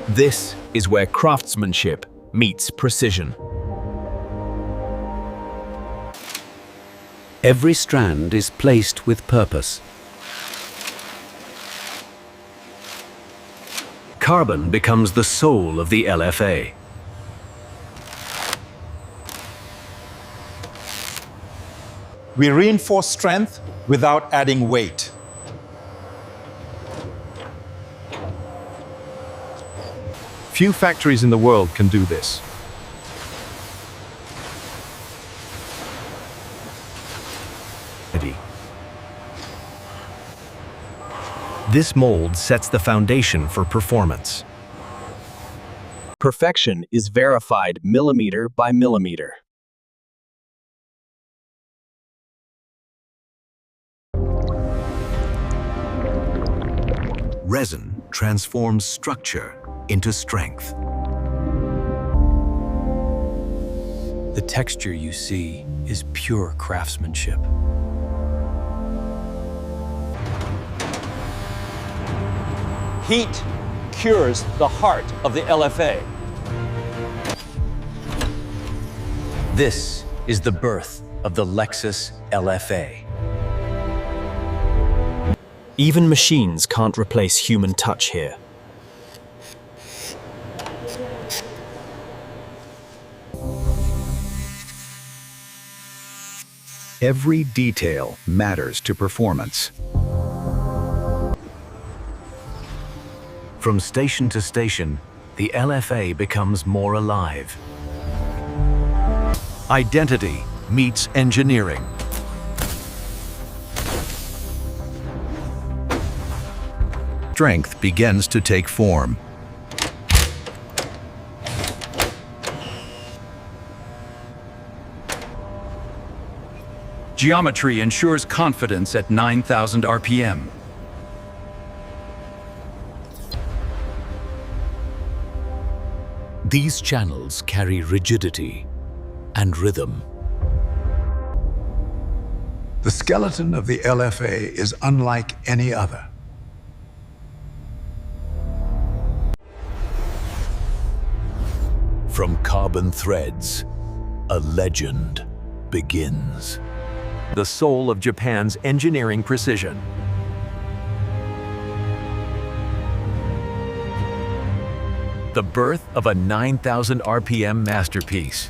This is where craftsmanship meets precision. Every strand is placed with purpose. Carbon becomes the soul of the LFA. We reinforce strength without adding weight. Few factories in the world can do this. This mold sets the foundation for performance. Perfection is verified millimeter by millimeter. Resin transforms structure into strength. The texture you see is pure craftsmanship. Heat cures the heart of the LFA. This is the birth of the Lexus LFA. Even machines can't replace human touch here. Every detail matters to performance. From station to station, the LFA becomes more alive. Identity meets engineering. Strength begins to take form. Geometry ensures confidence at 9,000 RPM. These channels carry rigidity and rhythm. The skeleton of the LFA is unlike any other. From carbon threads, a legend begins. The soul of Japan's engineering precision. The birth of a 9,000 RPM masterpiece.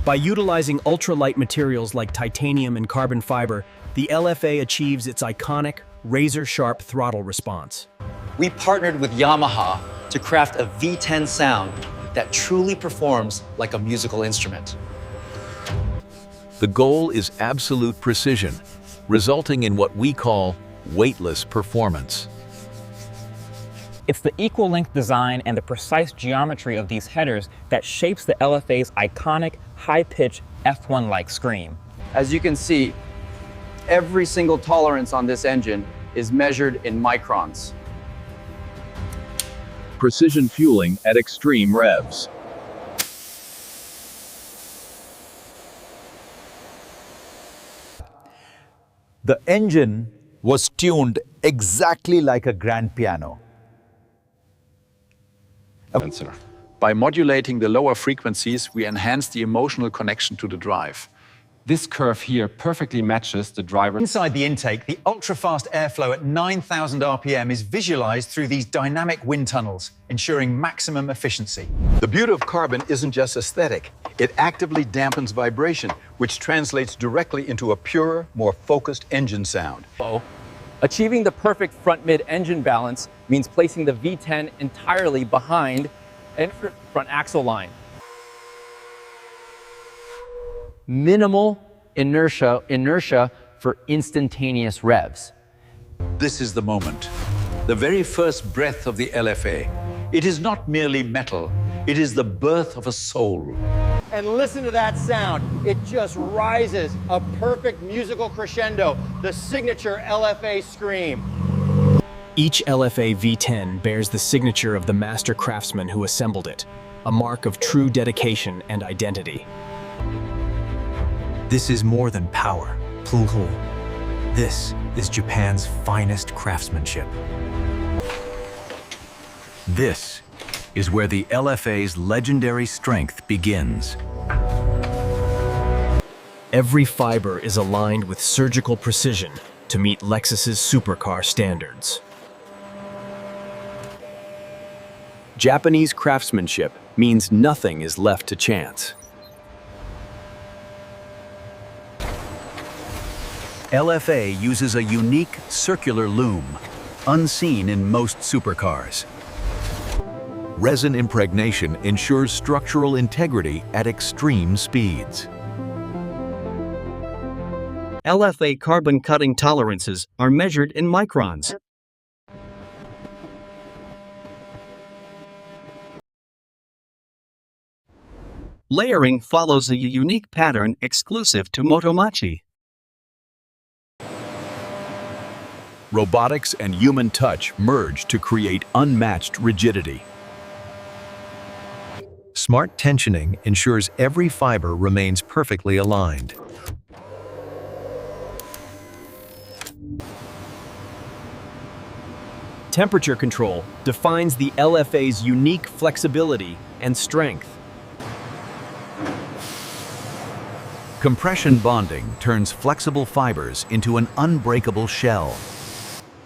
By utilizing ultralight materials like titanium and carbon fiber, the LFA achieves its iconic, razor-sharp throttle response. We partnered with Yamaha to craft a V10 sound that truly performs like a musical instrument. The goal is absolute precision, resulting in what we call weightless performance. It's the equal-length design and the precise geometry of these headers that shapes the LFA's iconic, high-pitched F1-like scream. As you can see, every single tolerance on this engine is measured in microns. Precision fueling at extreme revs. The engine was tuned exactly like a grand piano. By modulating the lower frequencies, we enhance the emotional connection to the drive. This curve here perfectly matches the driver. Inside the intake, the ultra-fast airflow at 9,000 RPM is visualized through these dynamic wind tunnels, ensuring maximum efficiency. The beauty of carbon isn't just aesthetic. It actively dampens vibration, which translates directly into a purer, more focused engine sound. Achieving the perfect front-mid engine balance means placing the V10 entirely behind and front axle line. Minimal inertia for instantaneous revs. This is the moment, the very first breath of the LFA. It is not merely metal, it is the birth of a soul. And listen to that sound. It just rises, a perfect musical crescendo, the signature LFA scream. Each LFA V10 bears the signature of the master craftsman who assembled it, a mark of true dedication and identity. This is more than power. This is Japan's finest craftsmanship. This is where the LFA's legendary strength begins. Every fiber is aligned with surgical precision to meet Lexus's supercar standards. Japanese craftsmanship means nothing is left to chance. LFA uses a unique circular loom, unseen in most supercars. Resin impregnation ensures structural integrity at extreme speeds. LFA carbon cutting tolerances are measured in microns. Layering follows a unique pattern exclusive to Motomachi. Robotics and human touch merge to create unmatched rigidity. Smart tensioning ensures every fiber remains perfectly aligned. Temperature control defines the LFA's unique flexibility and strength. Compression bonding turns flexible fibers into an unbreakable shell.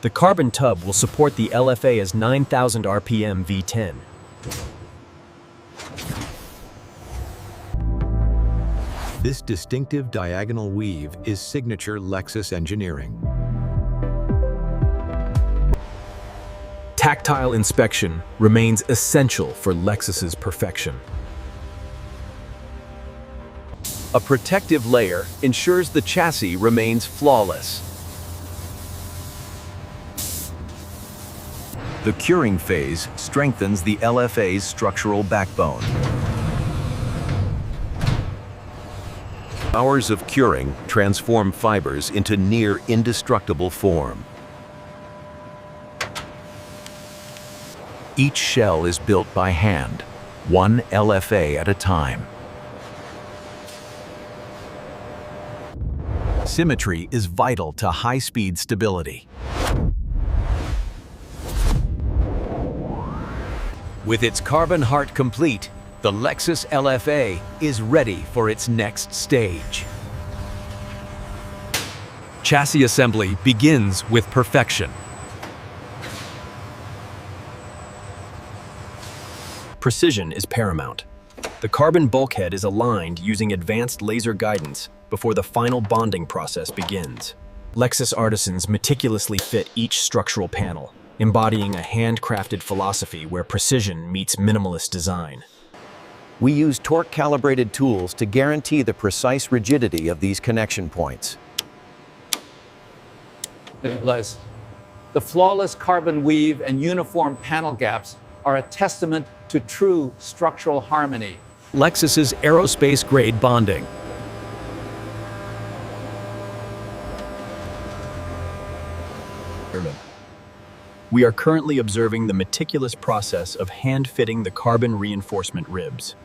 The carbon tub will support the LFA's 9,000 RPM V10. This distinctive diagonal weave is signature Lexus engineering. Tactile inspection remains essential for Lexus's perfection. A protective layer ensures the chassis remains flawless. The curing phase strengthens the LFA's structural backbone. Hours of curing transform fibers into near indestructible form. Each shell is built by hand, one LFA at a time. Symmetry is vital to high-speed stability. With its carbon heart complete, the Lexus LFA is ready for its next stage. Chassis assembly begins with perfection. Precision is paramount. The carbon bulkhead is aligned using advanced laser guidance before the final bonding process begins. Lexus artisans meticulously fit each structural panel, embodying a handcrafted philosophy where precision meets minimalist design. We use torque-calibrated tools to guarantee the precise rigidity of these connection points. The flawless carbon weave and uniform panel gaps are a testament to true structural harmony. Lexus's aerospace-grade bonding. We are currently observing the meticulous process of hand-fitting the carbon reinforcement ribs.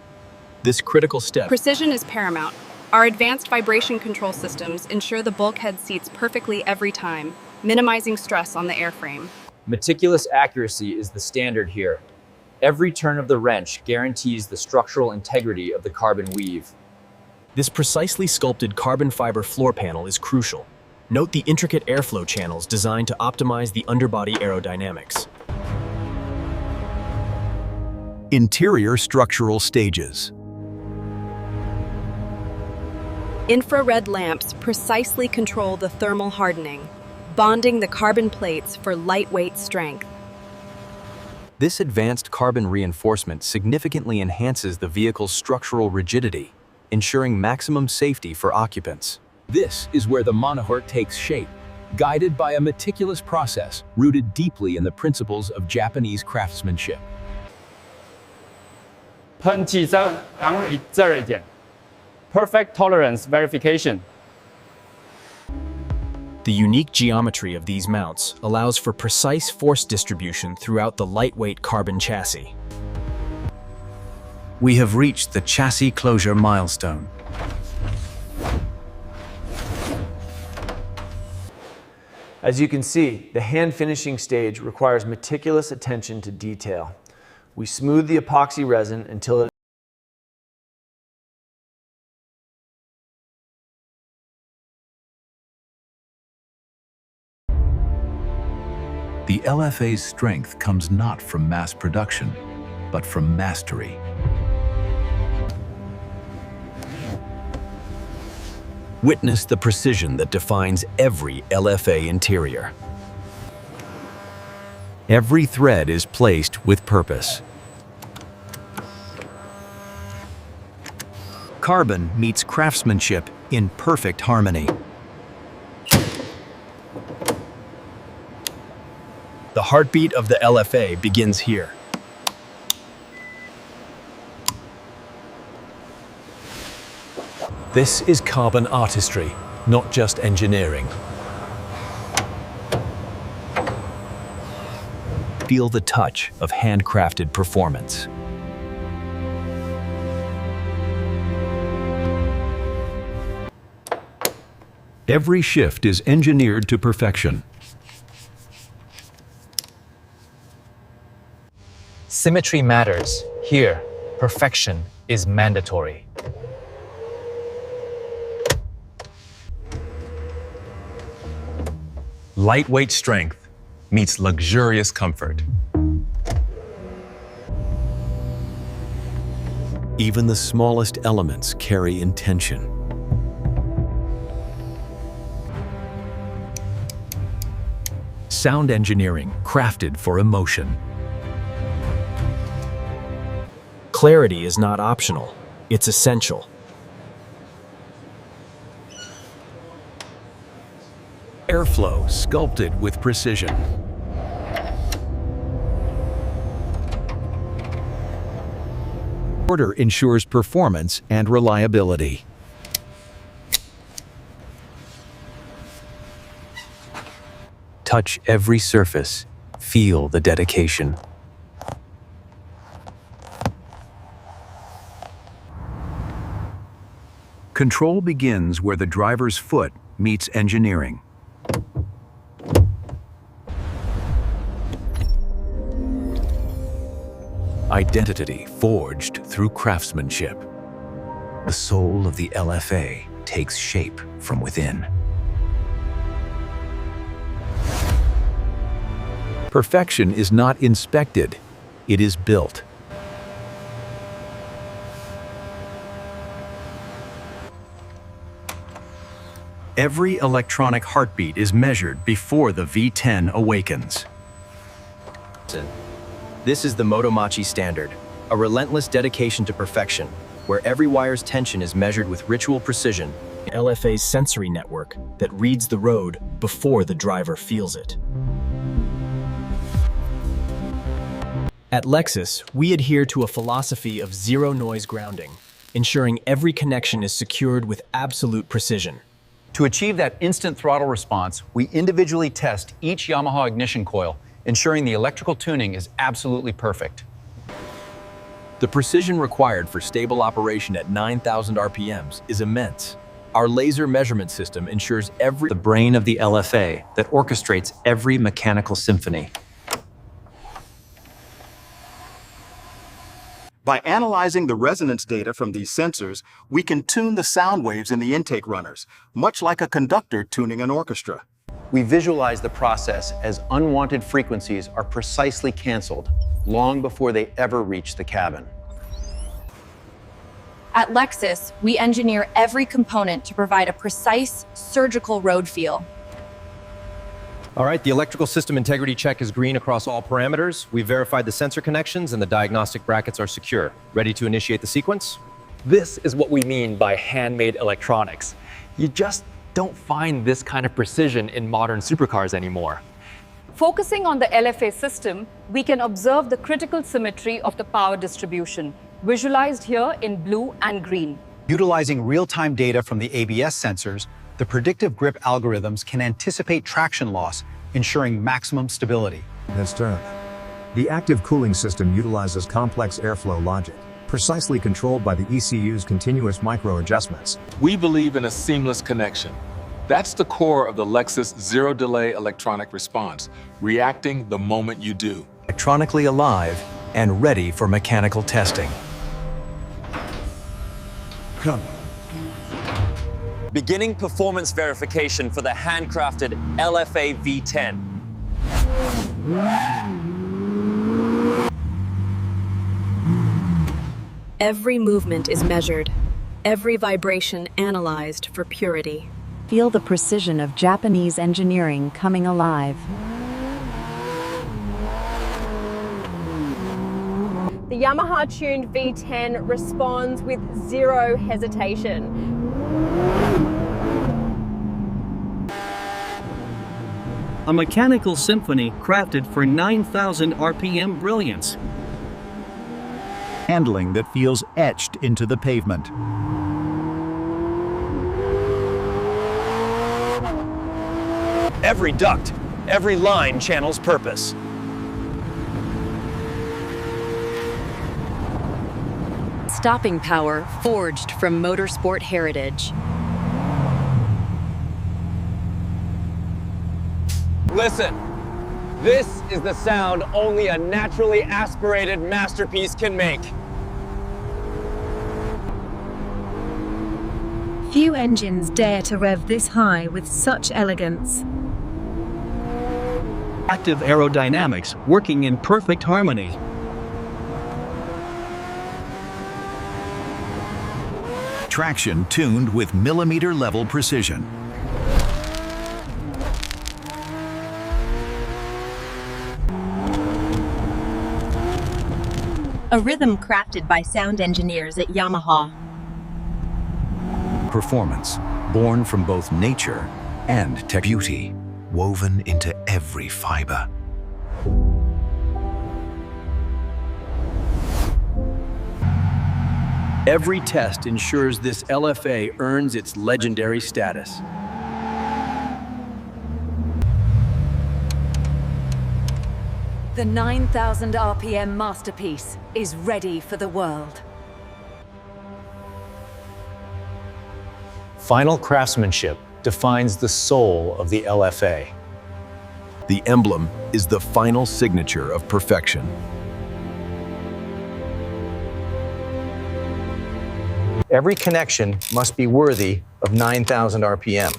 This critical step... Precision is paramount. Our advanced vibration control systems ensure the bulkhead seats perfectly every time, minimizing stress on the airframe. Meticulous accuracy is the standard here. Every turn of the wrench guarantees the structural integrity of the carbon weave. This precisely sculpted carbon fiber floor panel is crucial. Note the intricate airflow channels designed to optimize the underbody aerodynamics. Interior structural stages. Infrared lamps precisely control the thermal hardening, bonding the carbon plates for lightweight strength. This advanced carbon reinforcement significantly enhances the vehicle's structural rigidity, ensuring maximum safety for occupants. This is where the monohort takes shape, guided by a meticulous process rooted deeply in the principles of Japanese craftsmanship. Perfect tolerance verification. The unique geometry of these mounts allows for precise force distribution throughout the lightweight carbon chassis. We have reached the chassis closure milestone. As you can see, the hand finishing stage requires meticulous attention to detail. We smooth the epoxy resin until it The LFA's strength comes not from mass production, but from mastery. Witness the precision that defines every LFA interior. Every thread is placed with purpose. Carbon meets craftsmanship in perfect harmony. The heartbeat of the LFA begins here. This is carbon artistry, not just engineering. Feel the touch of handcrafted performance. Every shift is engineered to perfection. Symmetry matters. Here, perfection is mandatory. Lightweight strength meets luxurious comfort. Even the smallest elements carry intention. Sound engineering crafted for emotion. Clarity is not optional, it's essential. Airflow sculpted with precision. Order ensures performance and reliability. Touch every surface, feel the dedication. Control begins where the driver's foot meets engineering. Identity forged through craftsmanship. The soul of the LFA takes shape from within. Perfection is not inspected, it is built. Every electronic heartbeat is measured before the V10 awakens. This is the Motomachi standard, a relentless dedication to perfection, where every wire's tension is measured with ritual precision. LFA's sensory network that reads the road before the driver feels it. At Lexus, we adhere to a philosophy of zero-noise grounding, ensuring every connection is secured with absolute precision. To achieve that instant throttle response, we individually test each Yamaha ignition coil, ensuring the electrical tuning is absolutely perfect. The precision required for stable operation at 9,000 RPMs is immense. Our laser measurement system ensures The brain of the LFA that orchestrates every mechanical symphony. By analyzing the resonance data from these sensors, we can tune the sound waves in the intake runners, much like a conductor tuning an orchestra. We visualize the process as unwanted frequencies are precisely canceled long before they ever reach the cabin. At Lexus, we engineer every component to provide a precise, surgical road feel. All right, the electrical system integrity check is green across all parameters. We've verified the sensor connections and the diagnostic brackets are secure. Ready to initiate the sequence? This is what we mean by handmade electronics. You just don't find this kind of precision in modern supercars anymore. Focusing on the LFA system, we can observe the critical symmetry of the power distribution, visualized here in blue and green. Utilizing real-time data from the ABS sensors, the predictive grip algorithms can anticipate traction loss, ensuring maximum stability. That's turn. The active cooling system utilizes complex airflow logic, precisely controlled by the ECU's continuous micro-adjustments. We believe in a seamless connection. That's the core of the Lexus zero-delay electronic response, reacting the moment you do. Electronically alive and ready for mechanical testing. Come. Beginning performance verification for the handcrafted LFA V10. Every movement is measured, every vibration analyzed for purity. Feel the precision of Japanese engineering coming alive. The Yamaha-tuned V10 responds with zero hesitation. A mechanical symphony crafted for 9,000 RPM brilliance. Handling that feels etched into the pavement. Every duct, every line channels purpose. Stopping power forged from motorsport heritage. Listen, this is the sound only a naturally aspirated masterpiece can make. Few engines dare to rev this high with such elegance. Active aerodynamics working in perfect harmony. Traction tuned with millimeter-level precision. A rhythm crafted by sound engineers at Yamaha. Performance, born from both nature and tech beauty, woven into every fiber. Every test ensures this LFA earns its legendary status. The 9,000 RPM masterpiece is ready for the world. Final craftsmanship defines the soul of the LFA. The emblem is the final signature of perfection. Every connection must be worthy of 9,000 RPM.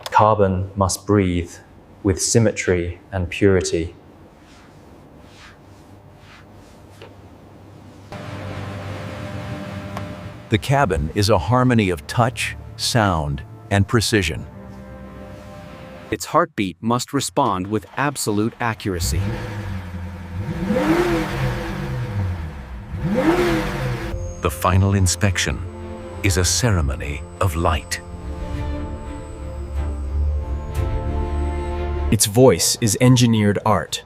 Carbon must breathe with symmetry and purity. The cabin is a harmony of touch, sound, and precision. Its heartbeat must respond with absolute accuracy. The final inspection is a ceremony of light. Its voice is engineered art.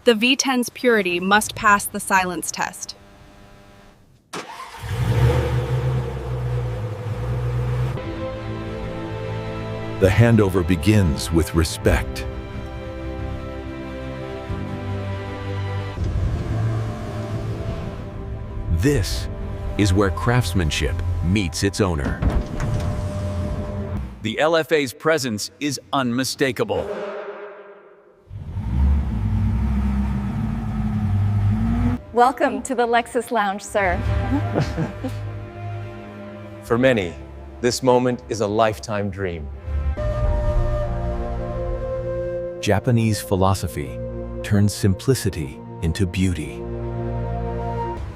The V10's purity must pass the silence test. The handover begins with respect. This is where craftsmanship meets its owner. The LFA's presence is unmistakable. Welcome to the Lexus Lounge, sir. For many, this moment is a lifetime dream. Japanese philosophy turns simplicity into beauty.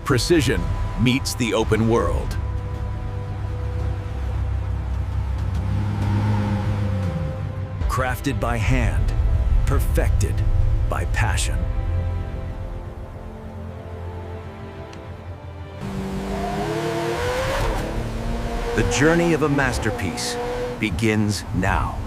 Precision meets the open world. Crafted by hand, perfected by passion. The journey of a masterpiece begins now.